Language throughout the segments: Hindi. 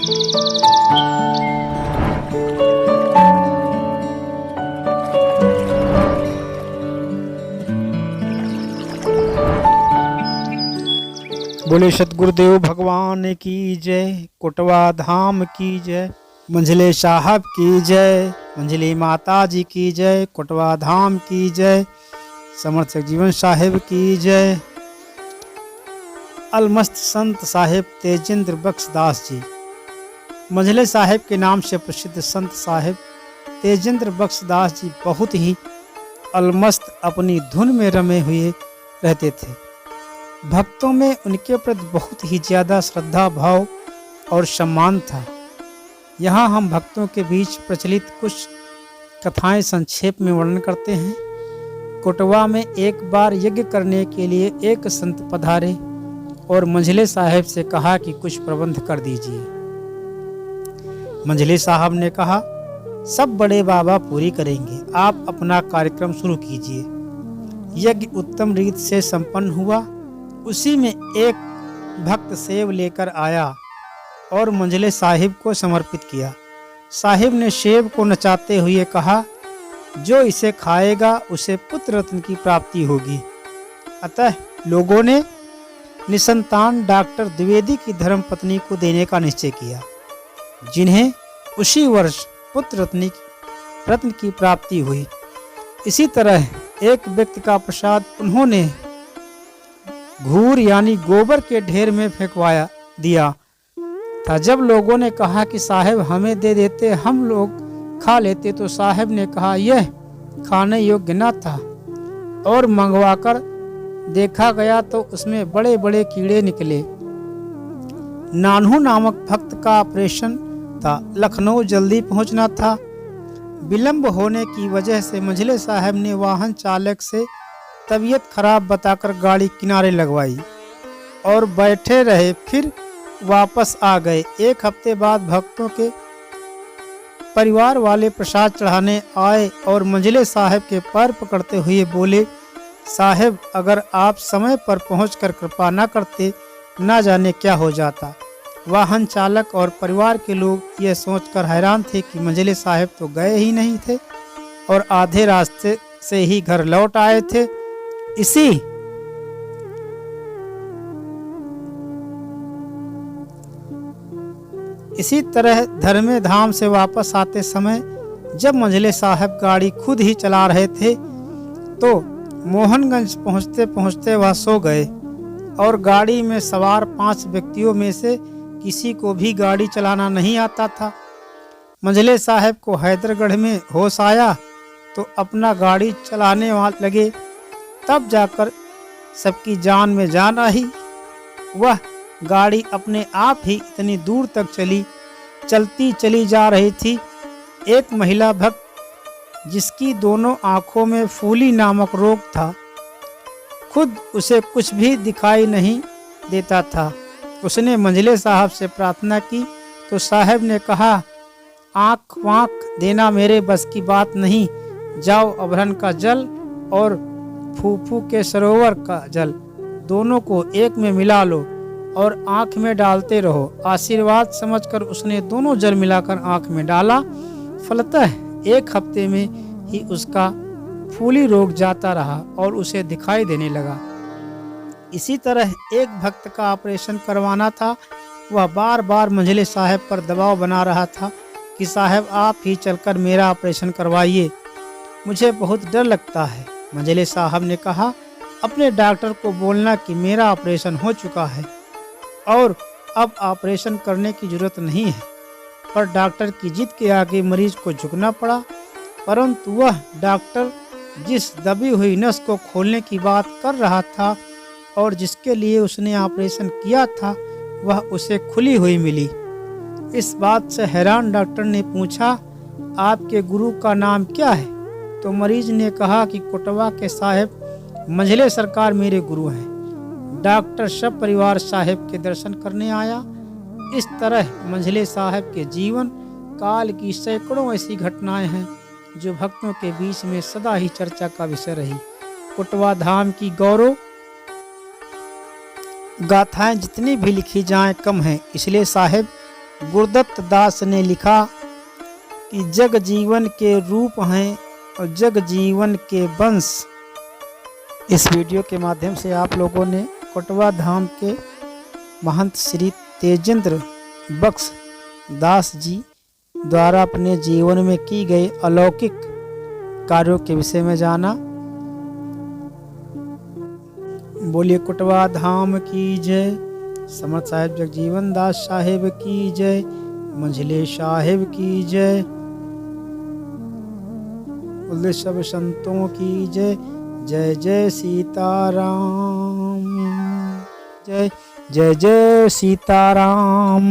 बोले सतगुरुदेव भगवान की जय, कोटवा धाम की जय, मंझले साहब की जय, मंझली माता जी की जय, कोटवा धाम की जय, समर्थ जीवन साहिब की जय। अलमस्त संत साहिब तेजेंद्र बख्श दास जी। मंझले साहिब के नाम से प्रसिद्ध संत साहिब तेजेंद्र बख्श दास जी बहुत ही अलमस्त अपनी धुन में रमे हुए रहते थे। भक्तों में उनके प्रति बहुत ही ज़्यादा श्रद्धा भाव और सम्मान था। यहाँ हम भक्तों के बीच प्रचलित कुछ कथाएं संक्षेप में वर्णन करते हैं। कोटवा में एक बार यज्ञ करने के लिए एक संत पधारे और मंझले साहब से कहा कि कुछ प्रबंध कर दीजिए। मंझले साहब ने कहा, सब बड़े बाबा पूरी करेंगे, आप अपना कार्यक्रम शुरू कीजिए। यज्ञ उत्तम रीत से संपन्न हुआ। उसी में एक भक्त सेब लेकर आया और मंझले साहिब को समर्पित किया। साहिब ने सेब को नचाते हुए कहा, जो इसे खाएगा उसे पुत्र रत्न की प्राप्ति होगी। अतः लोगों ने निसंतान डॉक्टर द्विवेदी की धर्मपत्नी को देने का निश्चय किया, जिन्हें उसी वर्ष पुत्र रत्न की प्राप्ति हुई। इसी तरह एक व्यक्ति का प्रसाद उन्होंने घूर यानी गोबर के ढेर में फेंकवाया दिया था। जब लोगों ने कहा कि साहब हमें दे देते, हम लोग खा लेते, तो साहब ने कहा यह खाने योग्य न था और मंगवाकर देखा गया तो उसमें बड़े बड़े कीड़े निकले। नानू नामक भक्त का ऑपरेशन था, लखनऊ जल्दी पहुंचना था। विलंब होने की वजह से मंझले साहब ने वाहन चालक से तबीयत खराब बताकर गाड़ी किनारे लगवाई और बैठे रहे, फिर वापस आ गए। एक हफ्ते बाद भक्तों के परिवार वाले प्रसाद चढ़ाने आए और मंझले साहब के पैर पकड़ते हुए बोले, साहब अगर आप समय पर पहुंचकर कृपा न करते, न जाने क्या हो जाता। वाहन चालक और परिवार के लोग यह सोचकर हैरान थे कि मंझले साहब तो गए ही नहीं थे और आधे रास्ते से ही घर लौट आए थे। इसी तरह धर्मे धाम से वापस आते समय जब मंझले साहब गाड़ी खुद ही चला रहे थे तो मोहनगंज पहुंचते पहुंचते वह सो गए और गाड़ी में सवार 5 व्यक्तियों में से किसी को भी गाड़ी चलाना नहीं आता था। मंझले साहब को हैदरगढ़ में होश आया तो अपना गाड़ी चलाने लगे, तब जाकर सबकी जान में जान आई। वह गाड़ी अपने आप ही इतनी दूर तक चलती चली जा रही थी। एक महिला भक्त जिसकी दोनों आंखों में फूली नामक रोग था, खुद उसे कुछ भी दिखाई नहीं देता था। उसने मंझले साहब से प्रार्थना की तो साहब ने कहा, आँख वाँख देना मेरे बस की बात नहीं, जाओ अभरन का जल और फूफू के सरोवर का जल दोनों को एक में मिला लो और आँख में डालते रहो। आशीर्वाद समझकर उसने दोनों जल मिलाकर आँख में डाला। फलतः 1 हफ्ते में ही उसका फूली रोग जाता रहा और उसे दिखाई देने लगा। इसी तरह एक भक्त का ऑपरेशन करवाना था। वह बार बार मंझले साहब पर दबाव बना रहा था कि साहब आप ही चलकर मेरा ऑपरेशन करवाइए, मुझे बहुत डर लगता है। मंझले साहब ने कहा, अपने डॉक्टर को बोलना कि मेरा ऑपरेशन हो चुका है और अब ऑपरेशन करने की जरूरत नहीं है। पर डॉक्टर की जिद के आगे मरीज को झुकना पड़ा। परंतु वह डॉक्टर जिस दबी हुई नस को खोलने की बात कर रहा था और जिसके लिए उसने ऑपरेशन किया था, वह उसे खुली हुई मिली। इस बात से हैरान डॉक्टर ने पूछा, आपके गुरु का नाम क्या है? तो मरीज ने कहा कि कोटवा के साहब मंझले सरकार मेरे गुरु हैं। डॉक्टर सब परिवार साहब के दर्शन करने आया। इस तरह मंझले साहब के जीवन काल की सैकड़ों ऐसी घटनाएं हैं जो भक्तों के बीच में सदा ही चर्चा का विषय रही। कोटवा धाम की गौरव गाथाएं जितनी भी लिखी जाएं कम हैं, इसलिए साहब गुरुदत्त दास ने लिखा कि जग जीवन के रूप हैं और जग जीवन के वंश। इस वीडियो के माध्यम से आप लोगों ने कोटवा धाम के महंत श्री तेजेंद्र बख्श दास जी द्वारा अपने जीवन में की गई अलौकिक कार्यों के विषय में जाना। बोलिए कोटवा धाम की जय, समर्थ साहिब जगजीवन दास साहिब की जय, मंझले साहिब की जय, बोले सब संतों की जय। जय जय सीताराम, जय जय जय Sitaram.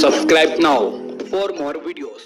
Subscribe now for more videos.